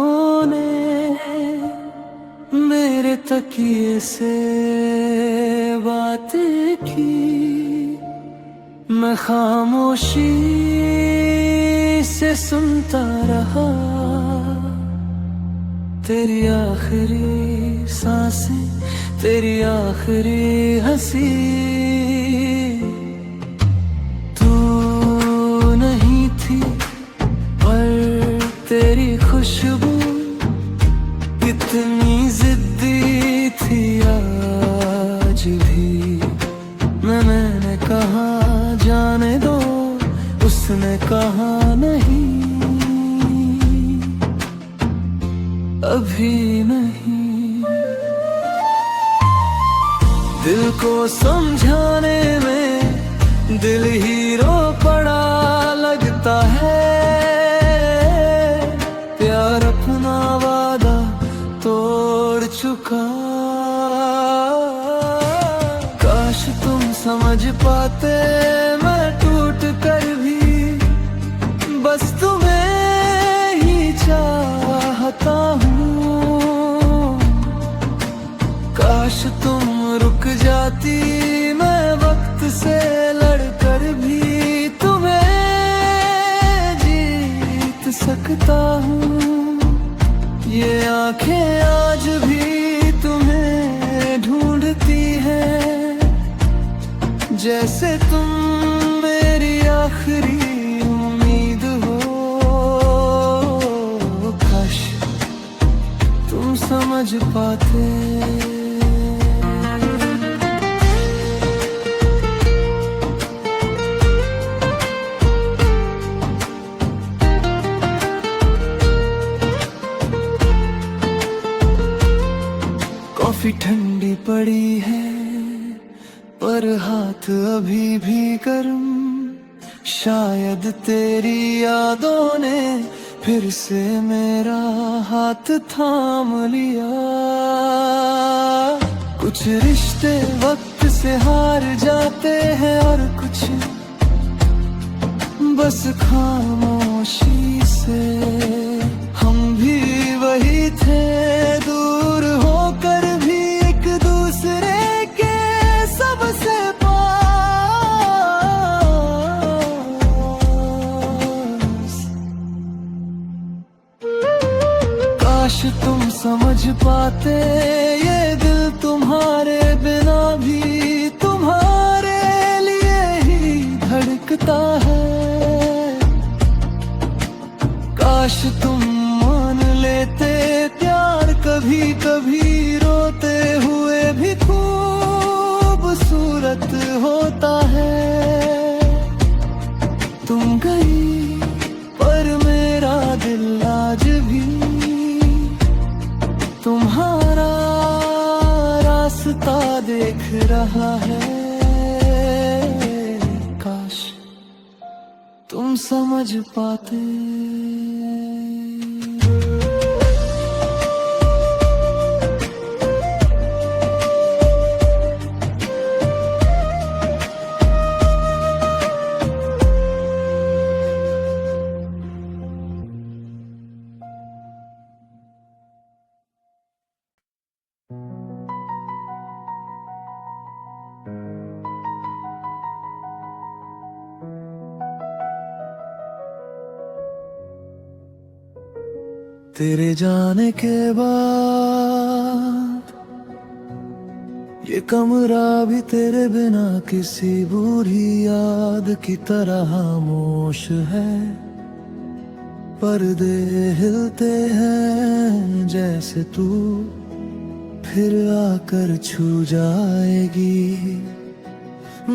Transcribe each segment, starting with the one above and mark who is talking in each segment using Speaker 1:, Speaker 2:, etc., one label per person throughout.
Speaker 1: यादों ने मेरे तकिए से बातें की, मैं खामोशी से सुनता रहा। तेरी आखिरी सांसें, तेरी आखिरी हंसी, तू नहीं थी पर तेरी खुशबू कितनी जिद्दी थी आज भी। मैंने कहा जाने दो, उसने कहा नहीं, अभी नहीं। दिल को समझाने में दिल ही रो पड़ा लगता है। प्यार अपना वादा तोड़ चुका। काश तुम समझ पाते, मैं टूट कर भी बस तुम्हें ही चाहता हूँ। काश तुम रुक जाती, मैं वक्त से लड़कर भी तुम्हें जीत सकता हूँ। ये आंखें आज भी तुम्हें ढूंढती हैं, जैसे तुम मेरी आखिरी उम्मीद हो। काश तुम समझ पाते। कॉफी ठंडी पड़ी है पर हाथ अभी भी गर्म। शायद तेरी यादों ने फिर से मेरा हाथ थाम लिया। कुछ रिश्ते वक्त से हार जाते हैं और कुछ बस खामोशी से। हम भी वही थे, दूर होकर भी एक दूसरे के सबसे पास। काश तुम समझ पाते, ये दिल तुम्हारे बिना भी तुम्हारे लिए ही धड़कता है। काश तुम मान लेते, प्यार कभी कभी रोते हुए भी खूबसूरत होता है। तुम गई पर मेरा दिल आज भी तुम्हारा रास्ता देख रहा है। काश तुम समझ पाते। तेरे जाने के बाद ये कमरा भी तेरे बिना किसी बुरी याद की तरह खामोश है। पर्दे हिलते हैं जैसे तू फिर आकर छू जाएगी।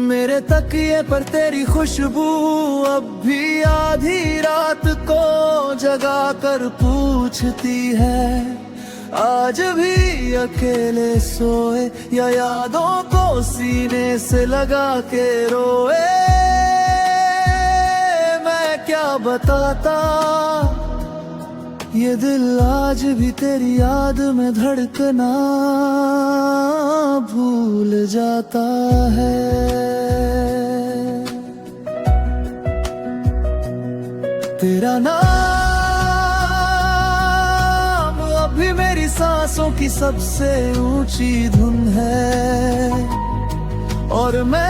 Speaker 1: मेरे तकिए पर तेरी खुशबू अब भी आधी रात को जगा कर पूछती है, आज भी अकेले सोए या यादों को सीने से लगा के रोए। मैं क्या बताता, ये दिल आज भी तेरी याद में धड़कना भूल जाता है। तेरा नाम सांसों की सबसे ऊंची धुन है। और मैं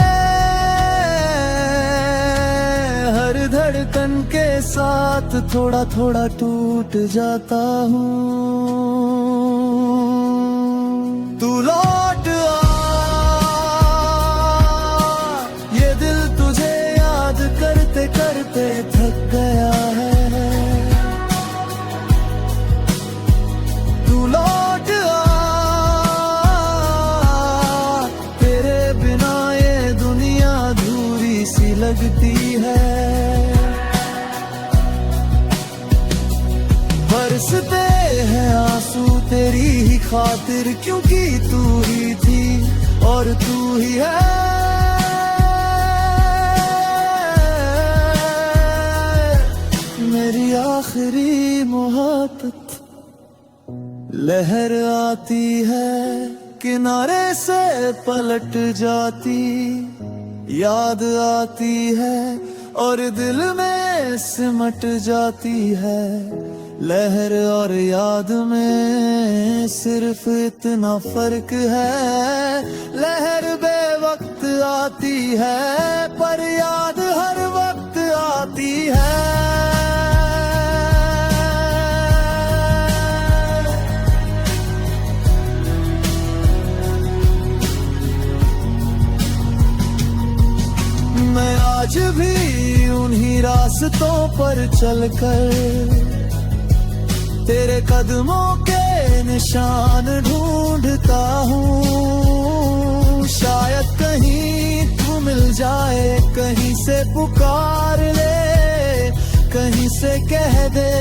Speaker 1: हर धड़कन के साथ थोड़ा थोड़ा टूट जाता हूँ। तू लौट आ, ये दिल तुझे याद करते करते थक गया है। तू लौट आ, तेरे बिना ये दुनिया अधूरी सी लगती है। बरसते हैं आंसू तेरी ही खातिर, क्योंकि तू ही थी और तू ही है। मेरी आखिरी मोहब्बत। लहर आती है किनारे से पलट जाती, याद आती है और दिल में सिमट जाती है। लहर और याद में सिर्फ इतना फर्क है, लहर बेवक्त आती है पर याद हर वक्त आती है। मैं आज भी उन्हीं रास्तों पर चलकर तेरे कदमों के निशान ढूंढता हूँ। शायद कहीं तू मिल जाए, कहीं से पुकार ले, कहीं से कह दे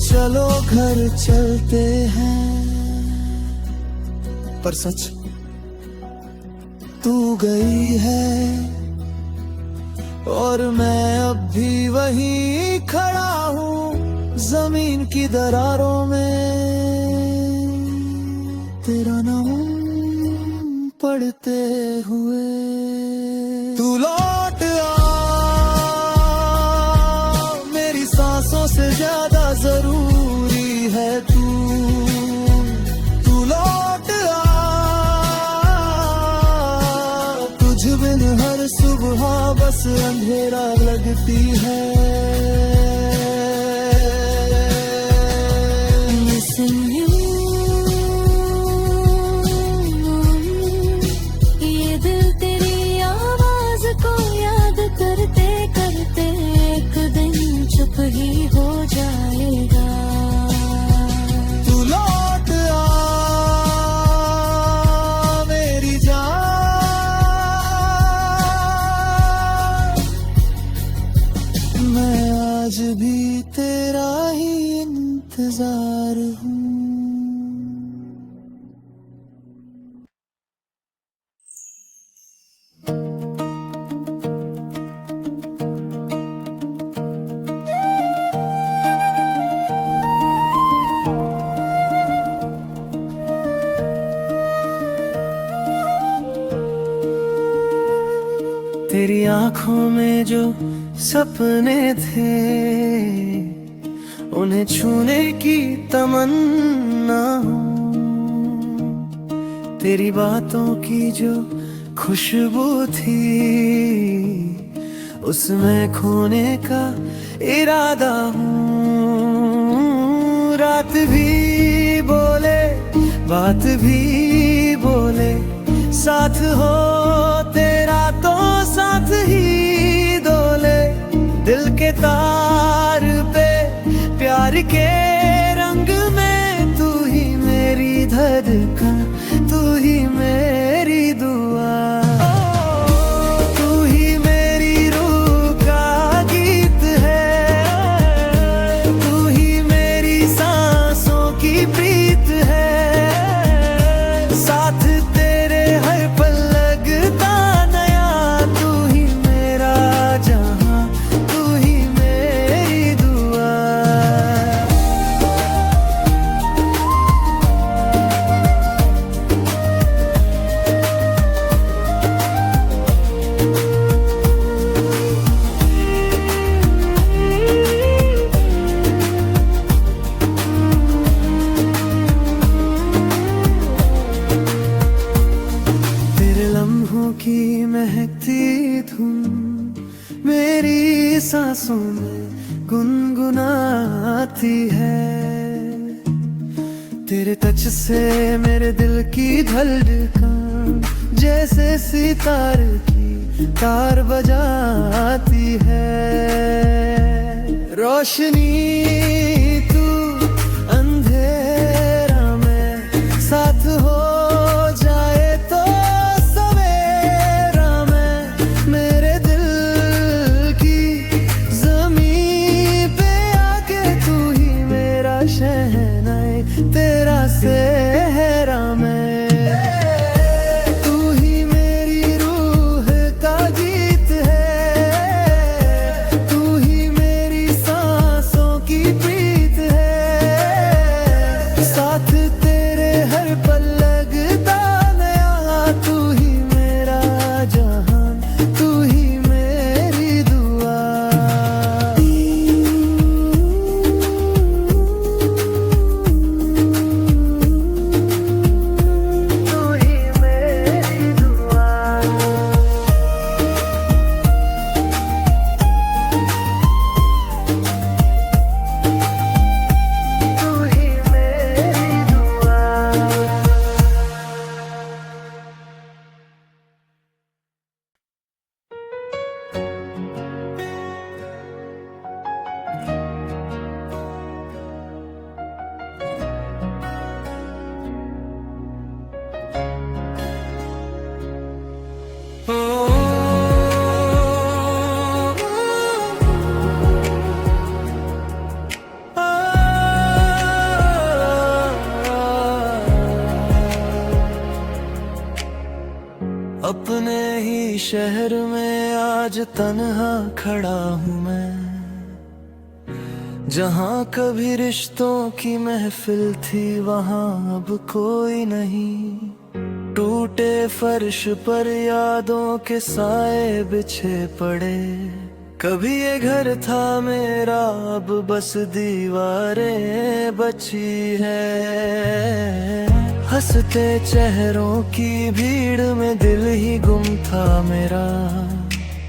Speaker 1: चलो घर चलते हैं। पर सच तू गई है और मैं अब भी वहीं खड़ा हूँ, जमीन की दरारों में तेरा नाम पढ़ते हुए। तू लौट आ, मेरी सांसों से ज्यादा जरूरी है तू। तू लौट आ, तुझ बिन हर सुबह बस अंधेरा लगती है।
Speaker 2: ये दिल तेरी आवाज को याद करते करते एक दिन चुप ही हो जाएगा।
Speaker 1: तू लौट आ, मेरी जान, मैं आज भी तेरा ही इंतजार हूँ। तेरी आंखों में जो सपने थे, उन्हें छूने की तमन्ना हो। तेरी बातों की जो खुशबू थी, उसमें खोने का इरादा हूँ। रात भी बोले, बात भी बोले, साथ हो तेरा तो साथ ही डोले। दिल के तार पे प्यार के रंग में तू ही मेरी धड़कन, तू ही मेरी दुआ। तू ही मेरी रूह का गीत है, तू ही मेरी सांसों की प्रीत है। साथ तेरे हर पल लगता नया, तू ही मेरा जहां, तू ही मेरी दुआ। महकती धुन मेरी सांसों में गुनगुनाती है। तेरे टच से मेरे दिल की धड़कन जैसे सितार की तार बजाती है। रोशनी तू अंधेरा में साथ हो जाए तो सवेरा में मेरे दिल की जमीन पे आके तू ही मेरा शहनाई तेरा सेहरा में। तू ही मेरी रूह का गीत है, तू ही मेरी सांसों की प्रीत है। साथ तेरे हर पल लगता नया, तू ही मेरा जहां, तू ही मेरी दुआ। तू ही मेरी दुआ। तू ही मेरी दुआ। अपने ही शहर में आज तन्हा खड़ा हूँ मैं, जहाँ कभी रिश्तों की महफिल थी वहाँ अब कोई नहीं। टूटे फर्श पर यादों के साए बिछे पड़े, कभी ये घर था मेरा अब बस दीवारें बची है। हंसते चेहरों की भीड़ में दिल ही गुम था मेरा,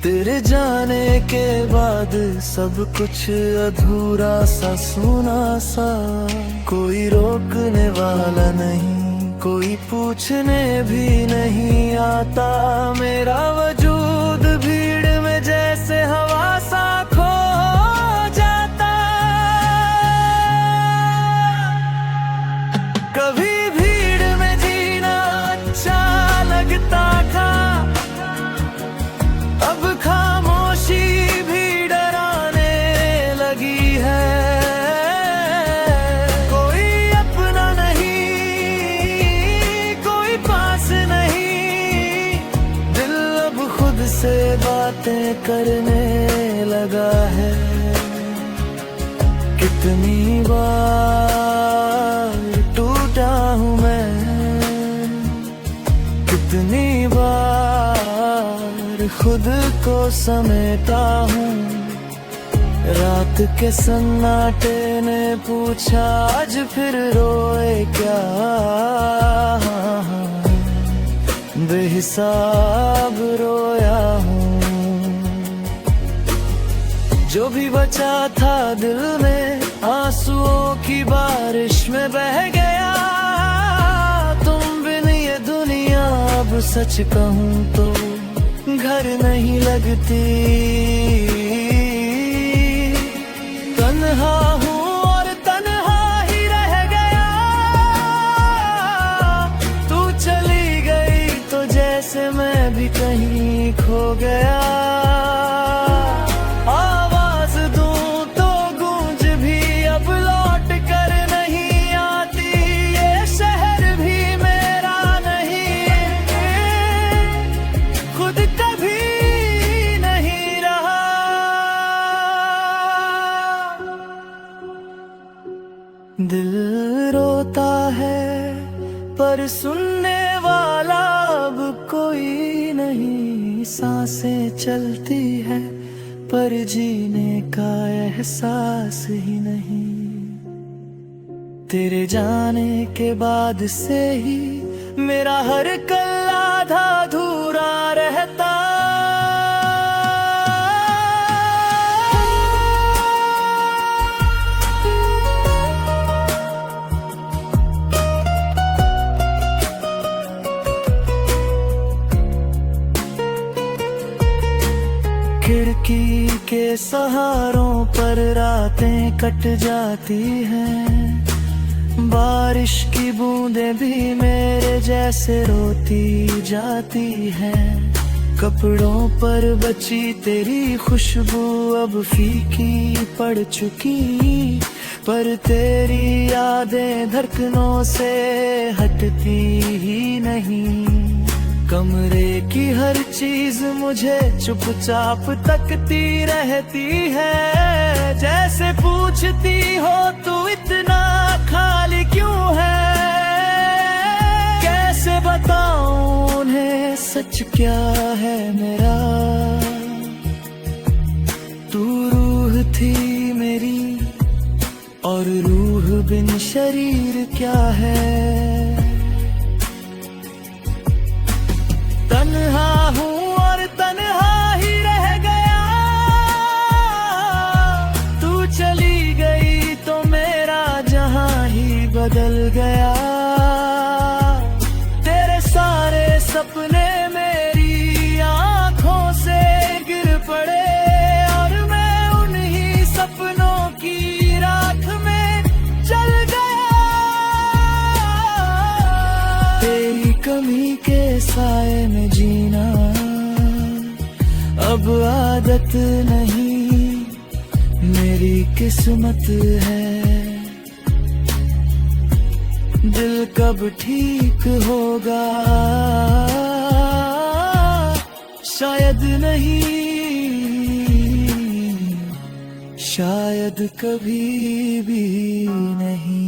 Speaker 1: तेरे जाने के बाद सब कुछ अधूरा सा सूना सा। कोई रोकने वाला नहीं, कोई पूछने भी नहीं आता। मेरा वजूद भीड़ में जैसे हवा सा खो जाता। कभी भीड़ में जीना अच्छा लगता था, अब खामोशी भी डराने लगी है। कोई अपना नहीं, कोई पास नहीं, दिल अब खुद से बातें करने लगा है। कितनी बार टूटा हूँ मैं, कितनी बार खुद को समेटा हूँ। रात के सन्नाटे ने पूछा आज फिर रोए क्या, बेहिसाब रोया हूँ। जो भी बचा था दिल में आंसुओं की बारिश में बह गया। तुम बिन ये दुनिया अब सच कहूँ तो घर नहीं लगती। तन्हा हूँ और तन्हा ही रह गया। तू चली गई तो जैसे मैं भी कहीं खो गया। आवाज दूं तो गूंज भी अब लौट कर नहीं आती। ये शहर भी मेरा नहीं, खुद कभी नहीं रहा। दिल रोता है पर सुनने वाला अब कोई नहीं। सांसें चलती है पर जीने का एहसास ही नहीं। तेरे जाने के बाद से ही मेरा हर कल आधा अधूरा रहता। कट जाती हैं, बारिश की बूंदें भी मेरे जैसे रोती जाती हैं। कपड़ों पर बची तेरी खुशबू अब फीकी पड़ चुकी, पर तेरी यादें धड़कनों से हटती ही नहीं। कमरे की हर चीज मुझे चुपचाप तकती रहती है, जैसे पूछती हो तू इतना खाली क्यों है। कैसे बताऊं उन्हें सच क्या है मेरा, तू रूह थी मेरी और रूह बिन शरीर क्या है। तन्हा हूँ और तन्हा ही रह गया, तू चली गई तो मेरा जहां ही बदल गया। तेरे सारे सपने मेरी आंखों से गिर पड़े, और मैं उन्हीं सपनों की राख में जल गया। तेरी कमी के साए में जीना अब आदत नहीं, मेरी किस्मत है। दिल कब ठीक होगा शायद नहीं, शायद कभी भी नहीं।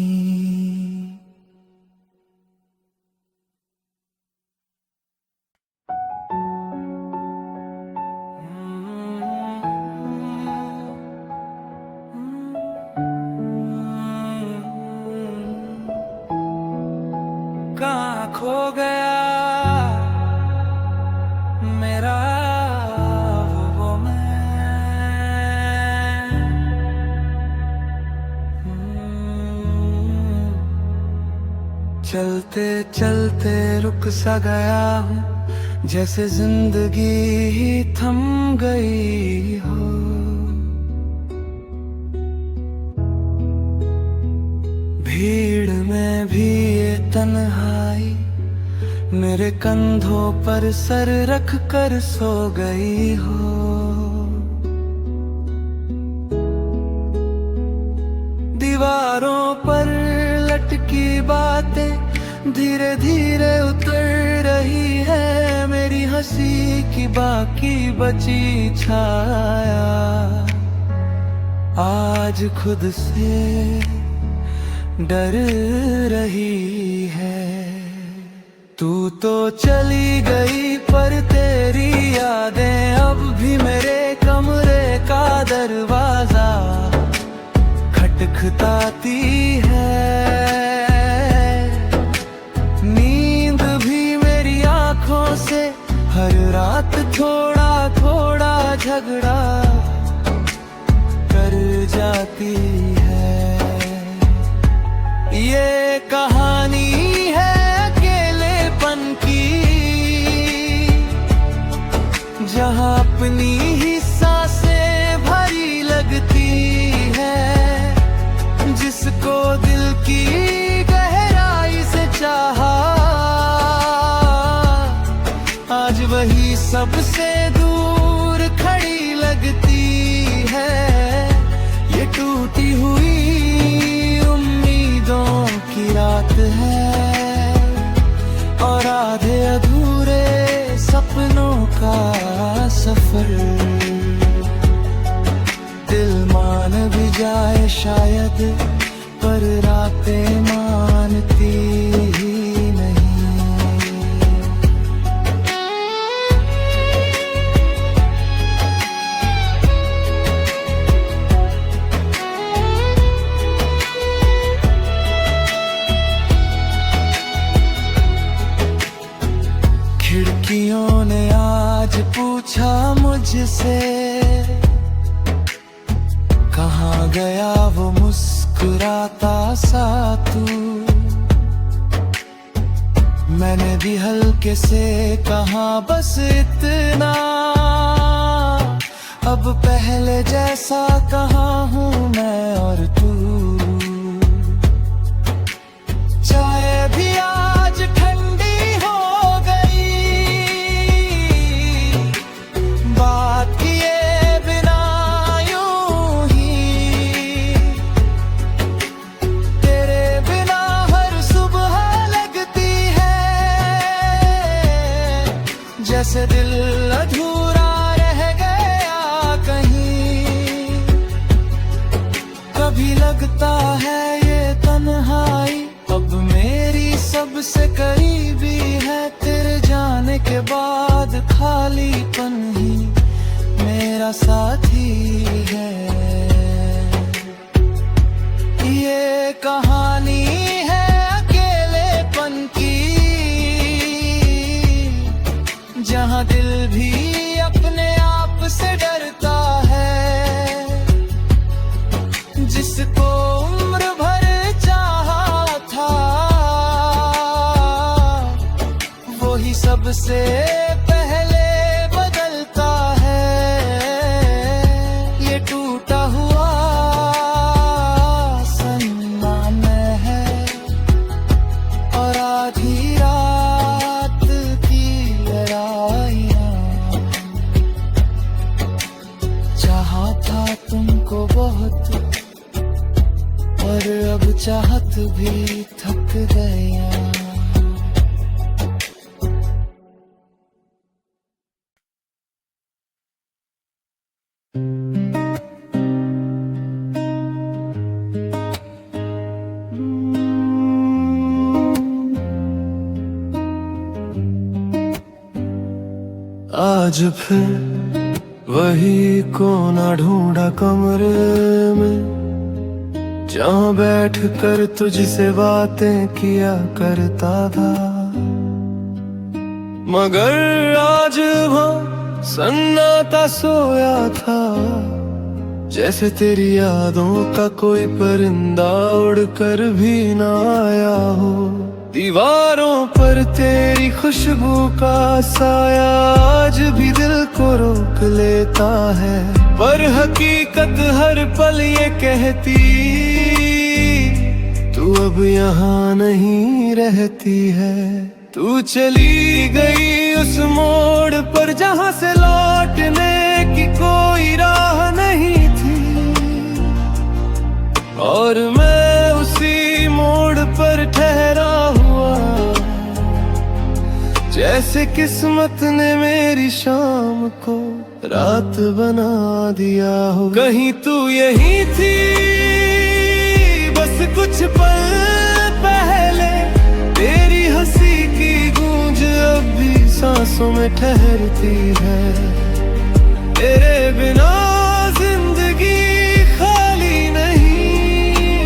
Speaker 1: कहाँ खो गया मेरा वो मैं। चलते चलते रुक सा गया हूँ, जैसे जिंदगी ही थम गई हो। भीड़ में भी ये तन्हाई मेरे कंधों पर सर रख कर सो गई हो। दीवारों पर लटकी बातें धीरे धीरे उतर रही है, मेरी हंसी की बाकी बची छाया आज खुद से डर रही है। तू तो चली गई पर तेरी यादें अब भी मेरे कमरे का दरवाजा खटखटाती है। नींद भी मेरी आंखों से हर रात थोड़ा थोड़ा झगड़ा कर जाती है। ये कहानी है अकेलेपन की, जहाँ अपनी ही सांसें भरी लगती है। जिसको दिल की गहराई से चाहा, आज वही सबसे दूर खड़ी लगती है। ये टूटी हुई की रात है और आधे अधूरे सपनों का सफर। दिल मान भी जाए शायद, पर रातें मानती ही नहीं। खिड़कियों ने आज पूछा मुझसे, कहाँ गया वो मुस्कुराता सा तू। मैंने भी हल्के से कहा बस इतना, अब पहले जैसा कहाँ हूँ मैं और तू। चाय भी आज ठंडी हो गई, बात किए बिना यूं ही। तेरे बिना हर सुबह लगती है जैसे दिल अधूरा रह गया कहीं। कभी लगता है ये तन्हाई अब मेरी सबसे करीबी है। तेरे जाने के बाद खालीपन ही मेरा साथी है। ये कहानी है अकेलेपन की, जहाँ दिल भी अपने आप से डरता है। जिसको उम्र भर चाहा था वही सबसे पहले बदलता है। ये टूटा हुआ सन्नाम है और आधी रात की लड़ाइयाँ। चाहा था तुमको बहुत और अब चाहत भी थक गया। आज फिर वही कोना ढूंढा कमरे में, जहाँ बैठ कर तुझसे बातें किया करता था। मगर आज वहाँ सन्नाटा सोया था, जैसे तेरी यादों का कोई परिंदा उड़कर भी ना आया हो। दीवारों पर तेरी खुशबू का साया आज भी दिल को रोक लेता है। पर हकीकत हर पल ये कहती, तू अब यहाँ नहीं रहती है। तू चली गई उस मोड़ पर जहाँ से लौटने की कोई राह नहीं थी, और मैं उसी मोड़ पर ठहरा हुआ, जैसे किस्मत ने मेरी शाम को रात बना दिया हो। कहीं तू यहीं थी बस कुछ पल पहले, तेरी हंसी की गूंज अब भी सांसों में ठहरती है। तेरे बिना जिंदगी खाली नहीं,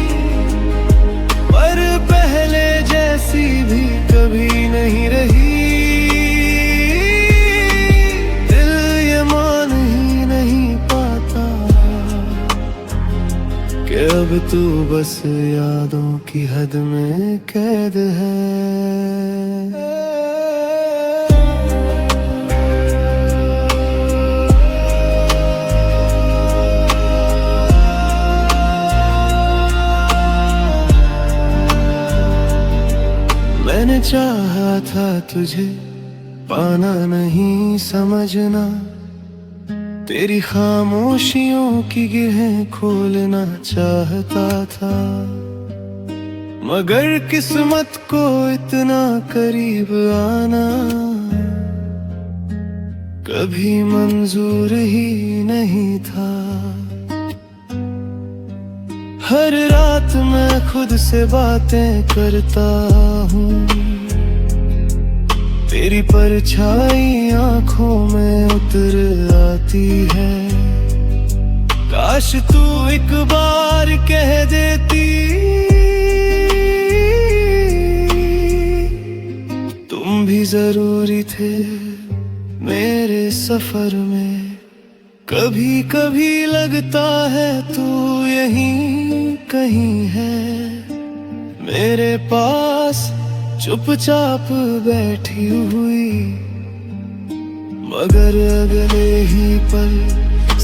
Speaker 1: पर पहले जैसी भी कभी नहीं रही। दिल ये मान ही नहीं पाता कि अब तू बस यादों की हद में कैद है। मैंने चाहा था तुझे पाना नहीं समझना, तेरी खामोशियों की गिरहें खोलना चाहता था। मगर किस्मत को इतना करीब आना कभी मंजूर ही नहीं था। हर रात मैं खुद से बातें करता हूँ, तेरी परछाई आंखों में उतर आती है। काश तू एक बार कह देती, तुम भी जरूरी थे मेरे सफर में। कभी कभी लगता है तू यहीं कहीं है मेरे पास, चुपचाप बैठी हुई, मगर अगले ही पल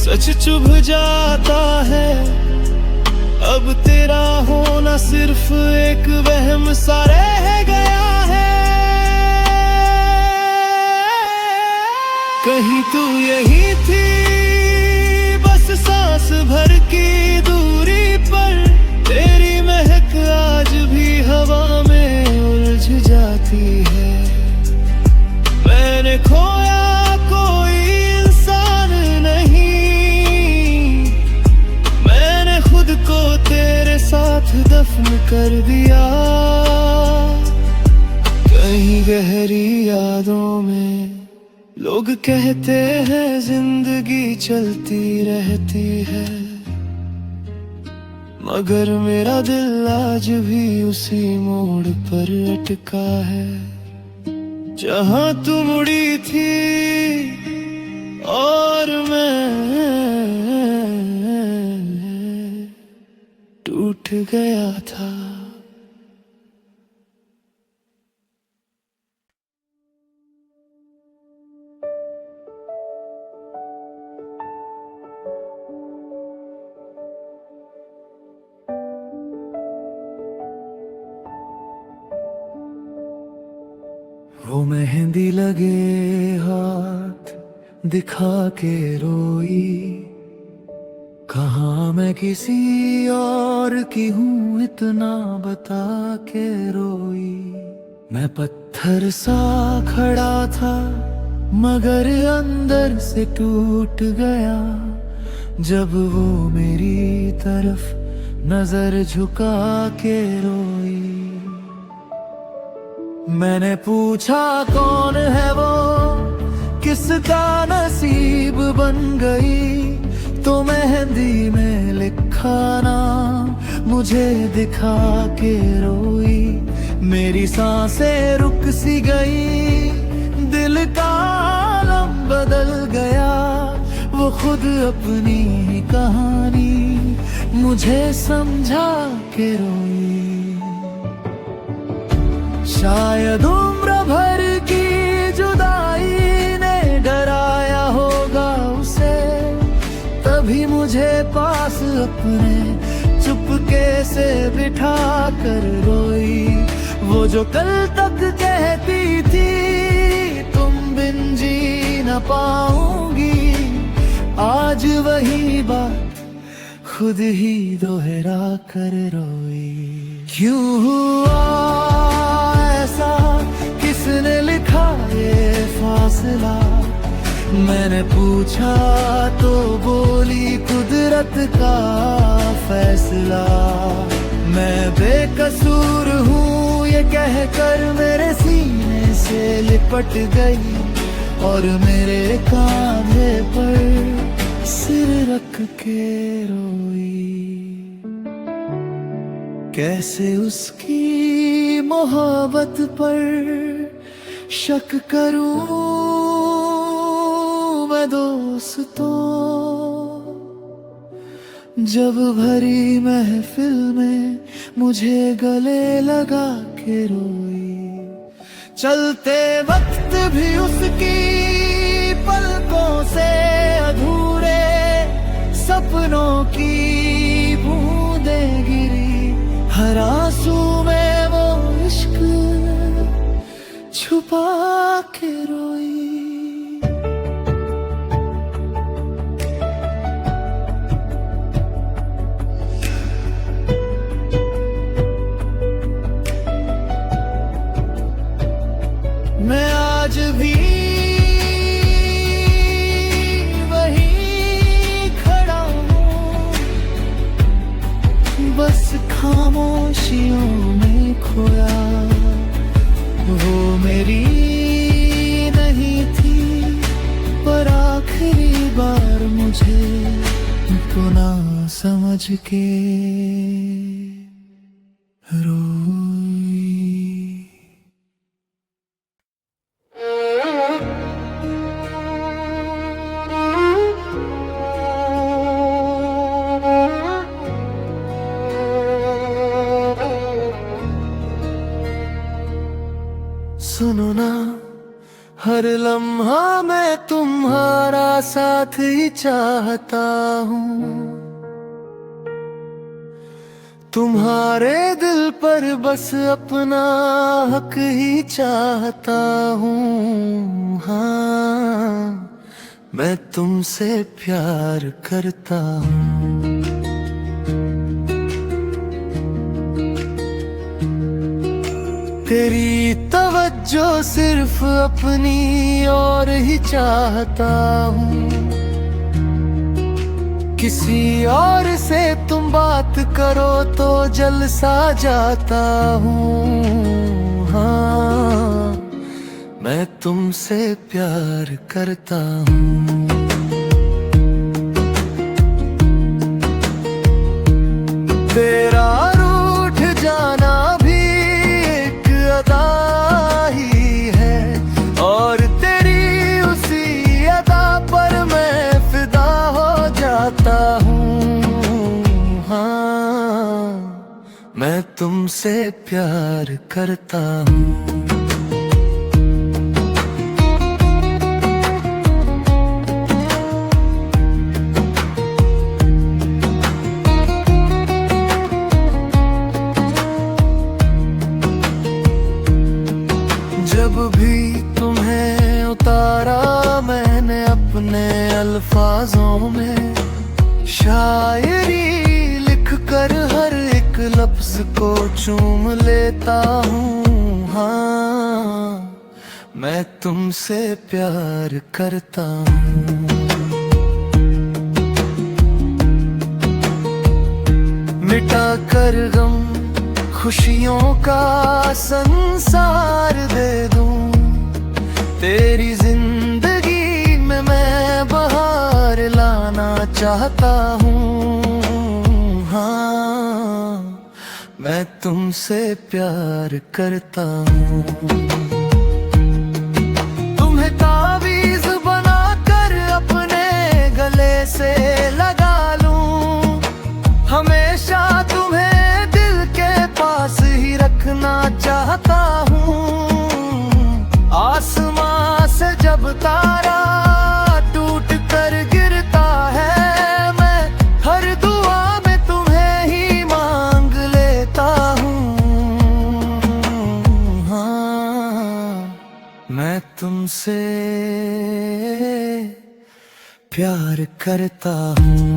Speaker 1: सच चुभ जाता है। अब तेरा होना सिर्फ एक वहम सा रह गया है। कहीं तू यही थी बस सांस भर की दूरी पर, तेरी महक आज भी हवा में उलझ जाती है। मैंने खोया कोई इंसान नहीं, मैंने खुद को तेरे साथ दफन कर दिया। कहीं गहरी यादों में लोग कहते हैं जिंदगी चलती रहती है, मगर मेरा दिल आज भी उसी मोड़ पर अटका है जहां तू मुड़ी थी और मैं टूट गया था। वो मेहंदी लगे हाथ दिखा के रोई, कहाँ मैं किसी और की हूँ इतना बता के रोई। मैं पत्थर सा खड़ा था मगर अंदर से टूट गया जब वो मेरी तरफ नजर झुका के रोई। मैंने पूछा कौन है वो, किसका नसीब बन गई, तो मेहंदी में लिखा नाम मुझे दिखा के रोई। मेरी सांसें रुक सी गई, दिल का आलम बदल गया, वो खुद अपनी ही कहानी मुझे समझा के रोई। शायद उम्र भर की जुदाई ने डराया होगा उसे, तभी मुझे पास अपने चुपके से बिठा कर रोई। वो जो कल तक कहती थी तुम बिन जी न पाऊंगी, आज वही बात खुद ही दोहरा कर रोई। क्यों हुआ ऐसा, किसने लिखा ये फासला, मैंने पूछा तो बोली कुदरत का फैसला। मैं बेकसूर हूँ ये कहकर मेरे सीने से लिपट गई और मेरे कांधे पर सिर रख के रोई। कैसे उसकी मोहब्बत पर शक करूं मैं दोस्तों, जब भरी महफिल में मुझे गले लगा के रोई। चलते वक्त भी उसकी पलकों से अधूरे सपनों की बूंदें गिरी, हर आंसू में वो इश्क छुपा के रोई। मैं आज भी वही खड़ा हूँ, बस खामोशियों में खोया। वो मेरी नहीं थी पर आखिरी बार मुझे तो ना समझ के रोई। सुनो ना हर लम्हा मैं तुम्हारा साथ ही चाहता हूँ, तुम्हारे दिल पर बस अपना हक ही चाहता हूँ। हाँ, मैं तुमसे प्यार करता हूँ। तेरी तवज्जो सिर्फ अपनी और ही चाहता हूँ, किसी और से तुम बात करो तो जल सा जाता हूँ। हाँ, मैं तुमसे प्यार करता हूँ। तेरा रूठ जाना भी एक अदा ही है, और तेरी उसी अदा पर मैं फिदा हो जाता हूँ। हाँ, मैं तुमसे प्यार करता हूँ। जब भी तुम्हें उतारा मैंने अपने अल्फाजों में, शायरी लिख कर हर एक लफ्ज को चूम लेता हूँ। हाँ, मैं तुमसे प्यार करता हूँ। मिटा कर गम खुशियों का संसार दे दूं, तेरी जिंदगी में मैं बहार लाना चाहता हूँ। हाँ, मैं तुमसे प्यार करता हूँ। तुम्हें तावीज़ बना कर अपने गले से लगा लूं, हमेशा तुम्हें पास ही रखना चाहता हूँ। आसमां से जब तारा टूट कर गिरता है, मैं हर दुआ में तुम्हें ही मांग लेता हूँ। हाँ, मैं तुमसे प्यार करता हूँ।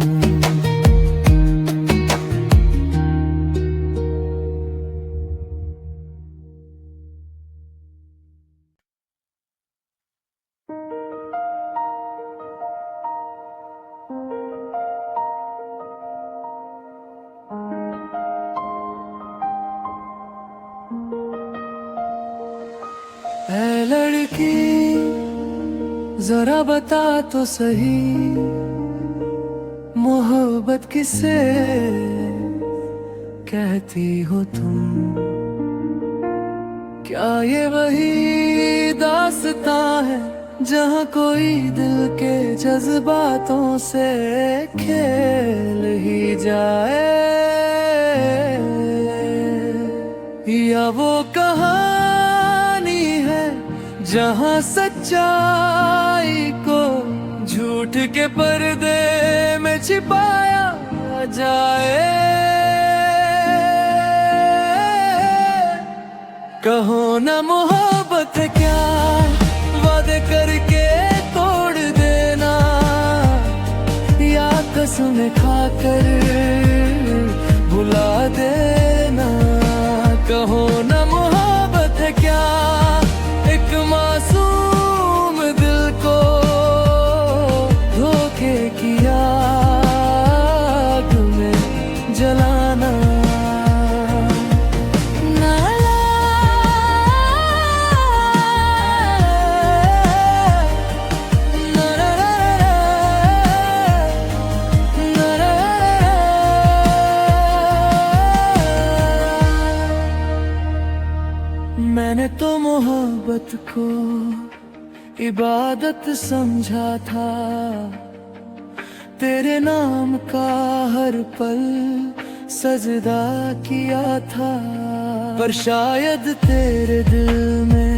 Speaker 1: ऐ लड़की जरा बता तो सही, मोहब्बत किसे कहती हो तुम? क्या ये वही दास्तां है जहाँ कोई दिल के जज्बातों से खेल ही जाए, या वो कहानी है जहाँ सच्चाई को झूठ के पर्दे में छिपाया जाए? कहो ना मोहब्बत है क्या, वादे करके तोड़ देना, या कसम खाकर भुला देना। कहो ना मोहब्बत है क्या, एक मासूम दिल को धोखे की आग में जलाना। मैंने तो मोहब्बत को इबादत समझा था, तेरे नाम का हर पल सजदा किया था, पर शायद तेरे दिल में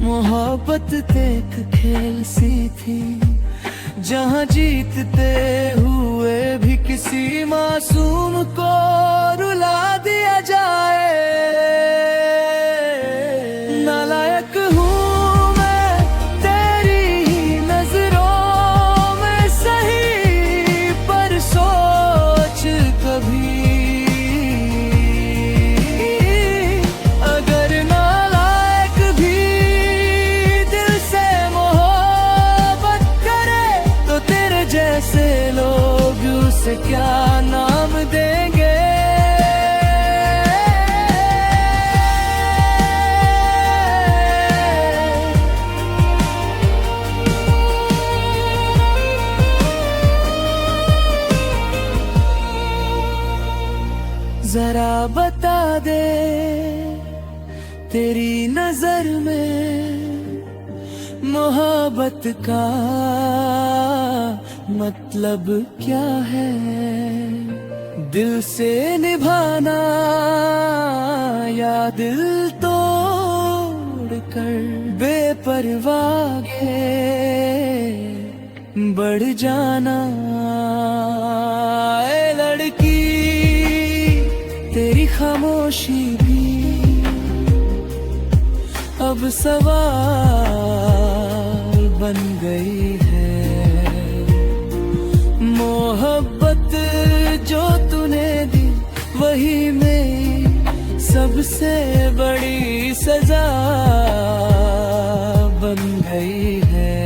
Speaker 1: मोहब्बत एक खेल सी थी, जहाँ जीतते हुए भी किसी मासूम को रुला दिया जाए। नालायक हूँ मैं तेरी ही नजरों में सही, पर सोच कभी अगर नालायक भी दिल से मोहब्बत करे, तो तेरे जैसे लोग उसे क्या नाम देंगे। जरा बता दे तेरी नजर में मोहब्बत का मतलब क्या है। दिल से निभाना या दिल तोड़ कर बेपरवाह बढ़ जाना। ए लड़की तेरी खामोशी भी अब सवाल बन गई है। मोहब्बत जो तूने दी वही मेरी सबसे बड़ी सजा बन गई है।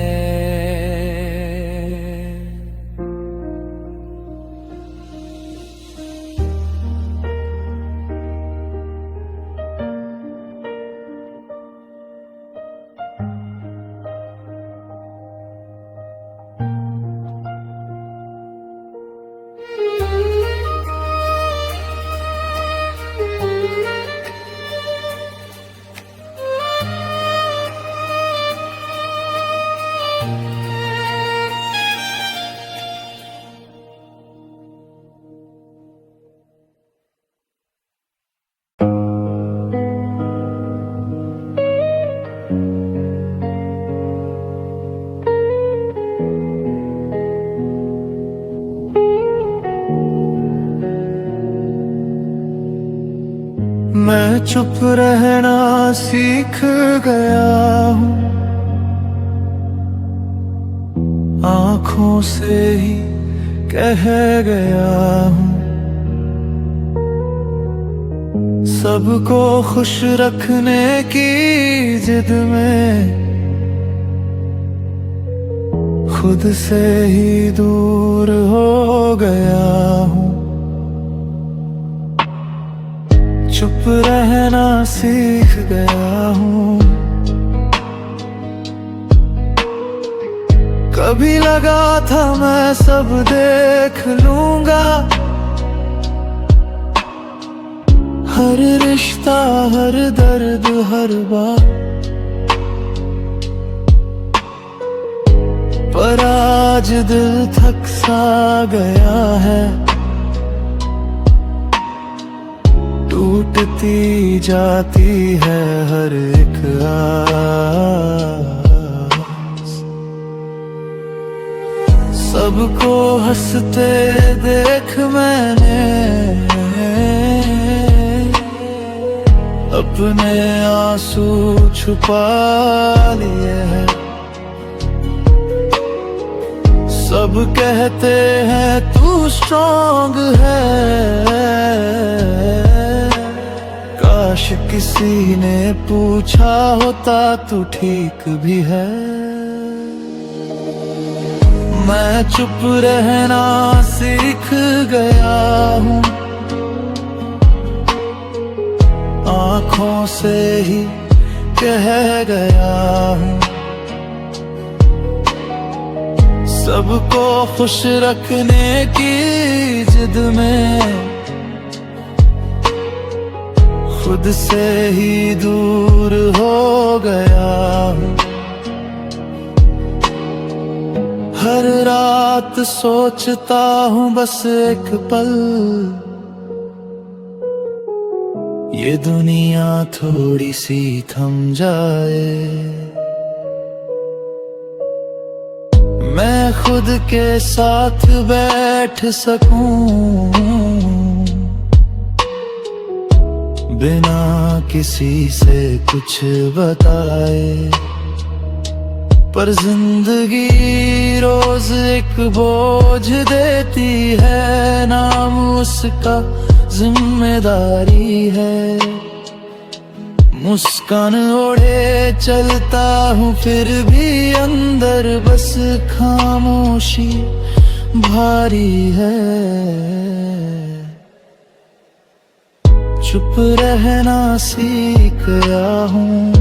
Speaker 1: मैं चुप रहना सीख गया हूँ, आँखों से ही कह गया हूँ। सबको खुश रखने की जिद में खुद से ही दूर हो गया हूँ। चुप रहना सीख गया हूँ। कभी लगा था मैं सब देख लूंगा, हर रिश्ता हर दर्द हर बात, पर आज दिल थक सा गया है। टूटती जाती है हर एक आस। सबको हंसते देख मैंने अपने आंसू छुपा लिए हैं। सब कहते हैं तू स्ट्रॉन्ग है, काश किसी ने पूछा होता तू ठीक भी है। मैं चुप रहना सीख गया हूँ, आँखों से ही कह गया हूँ। सबको खुश रखने की जिद में खुद से ही दूर हो गया हूँ। हर रात सोचता हूँ बस एक पल, ये दुनिया थोड़ी सी थम जाए, मैं खुद के साथ बैठ सकूं, बिना किसी से कुछ बताए। पर जिंदगी रोज एक बोझ देती है, नाम उसका जिम्मेदारी है। मुस्कान ओढ़े चलता हूँ फिर भी अंदर बस खामोशी भारी है। चुप रहना सीख गया हूँ,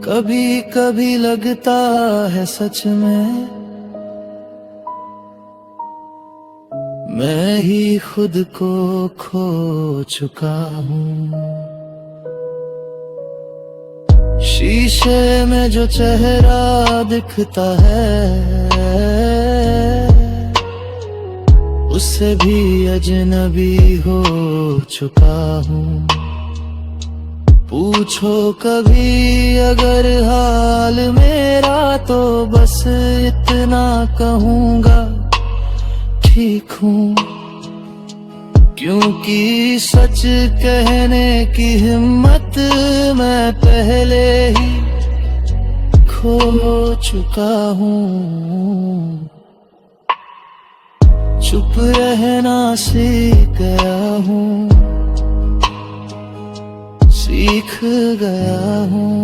Speaker 1: कभी कभी लगता है सच में मैं ही खुद को खो चुका हूँ। शीशे में जो चेहरा दिखता है उससे भी अजनबी हो चुका हूँ। पूछो कभी अगर हाल मेरा तो बस इतना कहूँगा ठीक हूँ, क्योंकि सच कहने की हिम्मत मैं पहले ही खो चुका हूँ। चुप रहना सीख गया हूँ, सीख गया हूँ।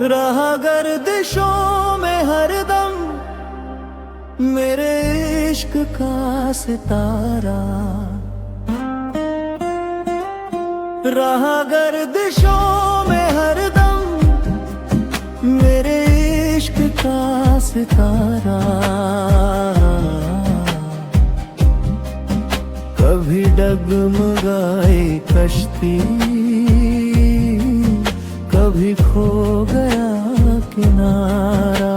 Speaker 1: रहा गर्दिशों में हरदम मेरे इश्क का सितारा, रहा गर्दिशों में हरदम मेरे इश्क का सितारा। कभी डगमगाई कश्ती कभी खो गया किनारा,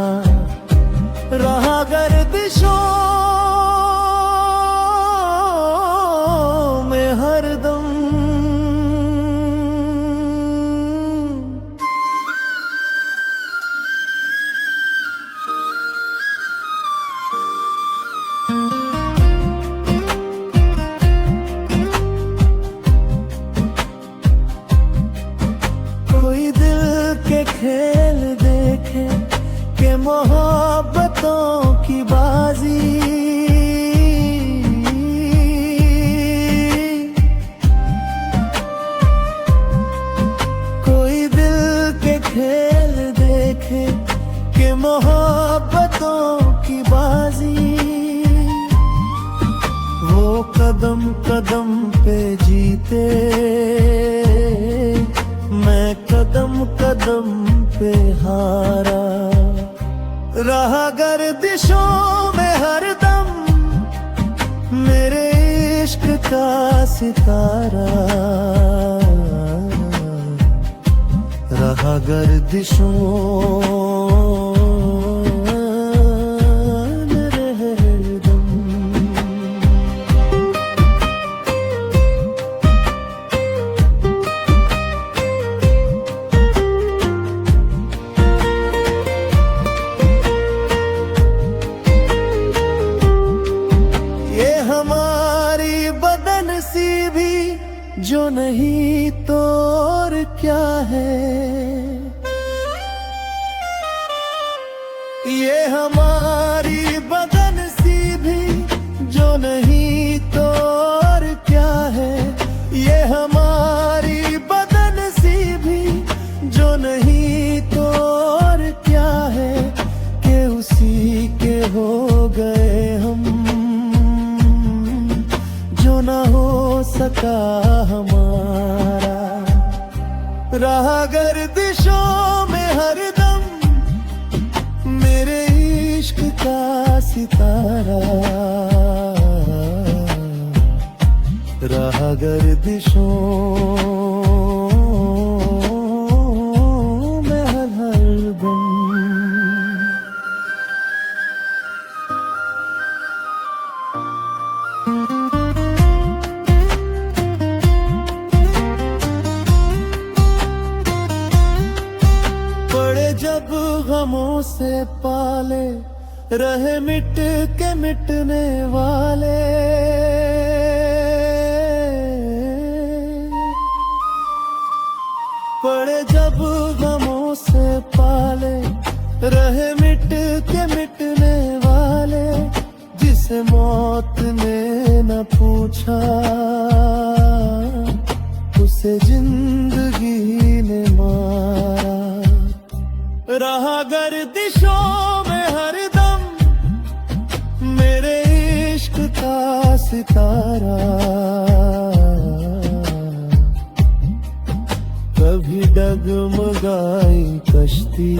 Speaker 1: रहा गर्दिशों में हरदम। कोई दिल के खेल देखे के मोहब्बतों की बाजी, कोई दिल के खेल देखे के मोहब्बतों की बाजी। वो कदम कदम पे जीते मैं कदम कदम पे हारा, रहा गर्दिशों में हरदम मेरे इश्क का सितारा, रहा गर्दिशों मेरे हरदम। हमारी बदनसीबी भी जो नहीं तो और क्या है, ये हमारी बदनसीबी भी जो न हो सका हमारा, रहा गर्दिशों में हरदम मेरे इश्क का सितारा, रहा गर्दिशों में हरदम। पड़े जब गमों से पाले, रहे मिट के मिटने वाले, पड़े जब गमों से पाले, रहे मिट के मिटने वाले, जिसे मौत ने न पूछा उसे जिंदगी ने मारा, रहा गर्दिशों में हरदम मेरे इश्क का सितारा, कभी डगमगाई कश्ती